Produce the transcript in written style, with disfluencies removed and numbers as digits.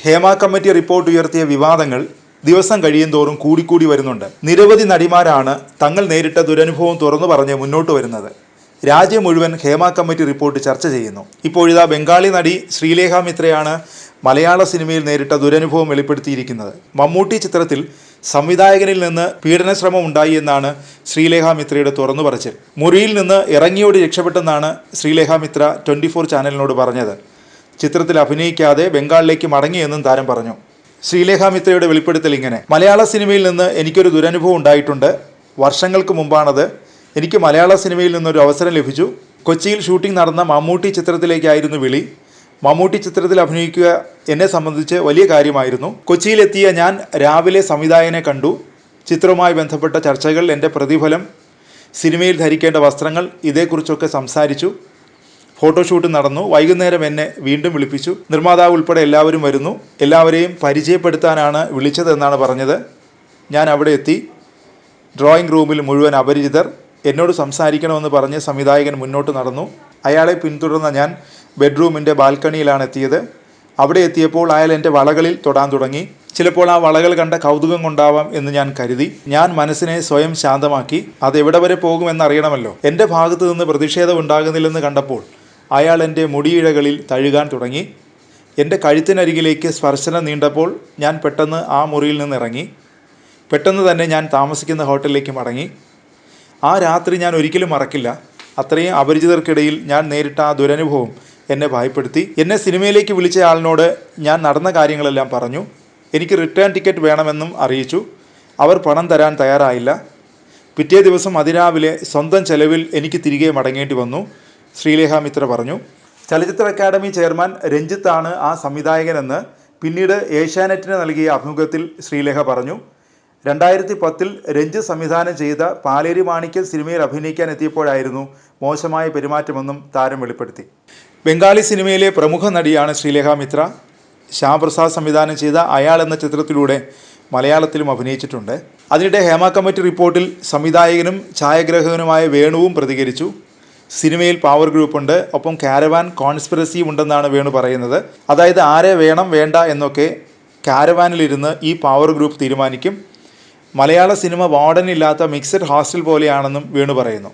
Hema committee report ഉയർത്തിയ വിവാദങ്ങൾ ദിവസം കഴിയുന്തോറും കൂടിക്കൂടി വരുന്നുണ്ട്. നിരവധി നടിമാരാണ് തങ്ങൾ നേരിട്ട ദുരനുഭവം തുറന്നു പറഞ്ഞ് മുന്നോട്ട് വരുന്നത്. രാജ്യം മുഴുവൻ ഹേമ കമ്മിറ്റി റിപ്പോർട്ട് ചർച്ച ചെയ്യുന്നു. ഇപ്പോഴിതാ ബംഗാളി നടി ശ്രീലേഖ മിത്രയാണ് മലയാള സിനിമയിൽ നേരിട്ട ദുരനുഭവം വെളിപ്പെടുത്തിയിരിക്കുന്നത്. മമ്മൂട്ടി ചിത്രത്തിൽ സംവിധായകനിൽ നിന്ന് പീഡനശ്രമം ഉണ്ടായി എന്നാണ് ശ്രീലേഖ മിത്രയുടെ തുറന്നു പറച്ചിൽ. മുറിയിൽ നിന്ന് ഇറങ്ങിയോടി രക്ഷപ്പെട്ടെന്നാണ് ശ്രീലേഖ മിത്ര 24 ചാനലിനോട് പറഞ്ഞത്. ചിത്രത്തിൽ അഭിനയിക്കാതെ ബംഗാളിലേക്ക് മടങ്ങിയെന്നും താരം പറഞ്ഞു. ശ്രീലേഖ മിത്രയുടെ വെളിപ്പെടുത്തൽ ഇങ്ങനെ: മലയാള സിനിമയിൽ നിന്ന് എനിക്കൊരു ദുരനുഭവം ഉണ്ടായിട്ടുണ്ട്. വർഷങ്ങൾക്ക് മുമ്പാണത്. എനിക്ക് മലയാള സിനിമയിൽ നിന്നൊരു അവസരം ലഭിച്ചു. കൊച്ചിയിൽ ഷൂട്ടിംഗ് നടന്ന മമ്മൂട്ടി ചിത്രത്തിലേക്കായിരുന്നു വിളി. മമ്മൂട്ടി ചിത്രത്തിൽ അഭിനയിക്കുക എന്നെ സംബന്ധിച്ച് വലിയ കാര്യമായിരുന്നു. കൊച്ചിയിലെത്തിയ ഞാൻ രാവിലെ സംവിധായകനെ കണ്ടു. ചിത്രവുമായി ബന്ധപ്പെട്ട ചർച്ചകൾ, എൻ്റെ പ്രതിഫലം, സിനിമയിൽ ധരിക്കേണ്ട വസ്ത്രങ്ങൾ, ഇതേക്കുറിച്ചൊക്കെ സംസാരിച്ചു. ഫോട്ടോഷൂട്ട് നടന്നു. വൈകുന്നേരം എന്നെ വീണ്ടും വിളിപ്പിച്ചു. നിർമ്മാതാവ് ഉൾപ്പെടെ എല്ലാവരും വരുന്നു. എല്ലാവരെയും പരിചയപ്പെടുത്താനാണ് വിളിച്ചതെന്നാണ് പറഞ്ഞത്. ഞാൻ അവിടെ എത്തി. ഡ്രോയിങ് റൂമിൽ മുഴുവൻ അപരിചിതർ. എന്നോട് സംസാരിക്കണമെന്ന് പറഞ്ഞ് സംവിധായകൻ മുന്നോട്ട് നടന്നു. അയാളെ പിന്തുടർന്ന ഞാൻ ബെഡ്റൂമിൻ്റെ ബാൽക്കണിയിലാണ് എത്തിയത്. അവിടെ എത്തിയപ്പോൾ അയാൾ എൻ്റെ വളകളിൽ തൊടാൻ തുടങ്ങി. ചിലപ്പോൾ ആ വളകൾ കണ്ട കൗതുകം കൊണ്ടാവാം എന്ന് ഞാൻ കരുതി. ഞാൻ മനസ്സിനെ സ്വയം ശാന്തമാക്കി. അതെവിടെ വരെ പോകുമെന്നറിയണമല്ലോ. എൻ്റെ ഭാഗത്തു നിന്ന് പ്രതിഷേധം ഉണ്ടാകുന്നില്ലെന്ന് കണ്ടപ്പോൾ അയാൾ എൻ്റെ മുടിയിഴകളിൽ തഴുകാൻ തുടങ്ങി. എൻ്റെ കഴുത്തിനരികിലേക്ക് സ്പർശനം നീണ്ടപ്പോൾ ഞാൻ പെട്ടെന്ന് ആ മുറിയിൽ നിന്നിറങ്ങി. പെട്ടെന്ന് തന്നെ ഞാൻ താമസിക്കുന്ന ഹോട്ടലിലേക്ക് മടങ്ങി. ആ രാത്രി ഞാൻ ഒരിക്കലും മറക്കില്ല. അത്രയും അപരിചിതർക്കിടയിൽ ഞാൻ നേരിട്ട ആ ദുരനുഭവം എന്നെ ഭയപ്പെടുത്തി. എന്നെ സിനിമയിലേക്ക് വിളിച്ച ആളിനോട് ഞാൻ നടന്ന കാര്യങ്ങളെല്ലാം പറഞ്ഞു. എനിക്ക് റിട്ടേൺ ടിക്കറ്റ് വേണമെന്നും അറിയിച്ചു. അവർ പണം തരാൻ തയ്യാറായില്ല. പിറ്റേ ദിവസം അതിരാവിലെ സ്വന്തം ചെലവിൽ എനിക്ക് തിരികെ മടങ്ങേണ്ടി വന്നു, ശ്രീലേഖ മിത്ര പറഞ്ഞു. ചലച്ചിത്ര അക്കാദമി ചെയർമാൻ രഞ്ജിത്താണ് ആ സംവിധായകനെന്ന് പിന്നീട് ഏഷ്യാനെറ്റിന് നൽകിയ അഭിമുഖത്തിൽ ശ്രീലേഖ പറഞ്ഞു. 2010 രഞ്ജിത്ത് സംവിധാനം ചെയ്ത പാലേരി മാണിക്യം സിനിമയിൽ അഭിനയിക്കാൻ എത്തിയപ്പോഴായിരുന്നു മോശമായ പെരുമാറ്റമെന്നും താരം വെളിപ്പെടുത്തി. ബംഗാളി സിനിമയിലെ പ്രമുഖ നടിയാണ് ശ്രീലേഖ മിത്ര. ശ്യാംപ്രസാദ് സംവിധാനം ചെയ്ത അയാൾ എന്ന ചിത്രത്തിലൂടെ മലയാളത്തിലും അഭിനയിച്ചിട്ടുണ്ട്. അതിനിടെ ഹേമ കമ്മിറ്റി റിപ്പോർട്ടിൽ സംവിധായകനും ഛായാഗ്രാഹകനുമായ വേണുവും പ്രതികരിച്ചു. സിനിമയിൽ പവർ ഗ്രൂപ്പുണ്ട്, ഒപ്പം കാരവാൻ കോൺസ്പിറസിയും ഉണ്ടെന്നാണ് വേണു പറയുന്നത്. അതായത് ആരെ വേണം വേണ്ട എന്നൊക്കെ കാരവാനിലിരുന്ന് ഈ പവർ ഗ്രൂപ്പ് തീരുമാനിക്കും. മലയാള സിനിമ വാർഡനില്ലാത്ത മിക്സഡ് ഹോസ്റ്റൽ പോലെയാണെന്നും വേണു പറയുന്നു.